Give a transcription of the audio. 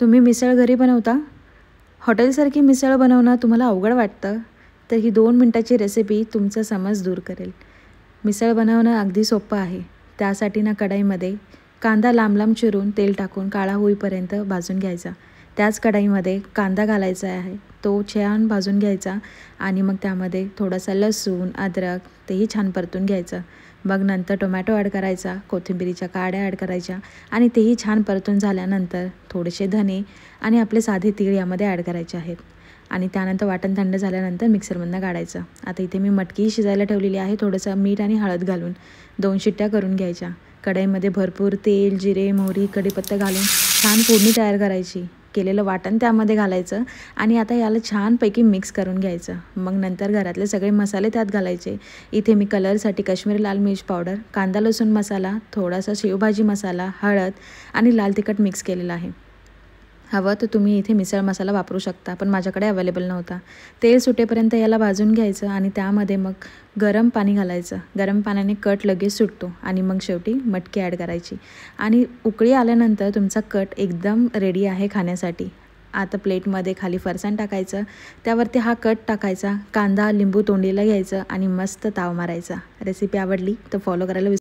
तुम्ही मिसळ घरी बनवता? हॉटेलसारखी मिसळ बनवणं तुम्हाला अवघड वाटतं? तर ही 2 मिनिटाची रेसिपी तुमचा समज दूर करेल. मिसळ बनवणं अगदी सोपं आहे. त्यासाठी ना कढईमध्ये कांदा लांब-लांब चिरून तेल टाकून काळा होईपर्यंत भाजून घ्यायचा. त्याच कढईमध्ये कांदा घालायचा आहे. तो छान भाजून घ्यायचा आणि मग त्यामध्ये थोडासा लसूण, अद्रक तेही छान परतून घ्यायचं. मग नंतर टोमॅटो ॲड करायचा, कोथिंबिरीच्या काड्या ॲड करायच्या आणि तेही छान परतून झाल्यानंतर थोडेसे धने आणि आपले साधे तीळ यामध्ये ॲड करायचे आहेत. आणि त्यानंतर वाटण थंड झाल्यानंतर मिक्सरमधनं काढायचं. आता इथे मी मटकी शिजायला ठेवलेली आहे. थोडंसं मीठ आणि हळद घालून 2 शिट्ट्या करून घ्यायच्या. कढईमध्ये भरपूर तेल, जिरे, मोहरी, कढीपत्ता घालून छान फोडणी तयार करायची. केलेलं वाटण त्यामध्ये घालायचं आणि आता याला छानपैकी मिक्स करून घ्यायचं. मग नंतर घरातले सगळे मसाले त्यात घालायचे. इथे मी कलरसाठी काश्मीरी लाल मिर्च पावडर, कांदा लसूण मसाला, थोडासा शेवभाजी मसाला, हळद आणि लाल तिखट मिक्स केलेलं आहे. हवं तर तुम्ही इथे मिसळ मसाला वापरू शकता, पण माझ्याकडे अवेलेबल नव्हता. तेल सुटेपर्यंत याला भाजून घ्यायचं आणि त्यामध्ये मग गरम पाणी घालायचं. गरम पाण्याने कट लगेच सुटतो आणि मग शेवटी मटकी ॲड करायची आणि उकळी आल्यानंतर तुमचा कट एकदम रेडी आहे खाण्यासाठी. आता प्लेटमध्ये खाली फरसाण टाकायचं, त्यावरती हा कट टाकायचा, कांदा लिंबू तोंडीला घ्यायचं आणि मस्त ताव मारायचा. रेसिपी आवडली तर फॉलो करायला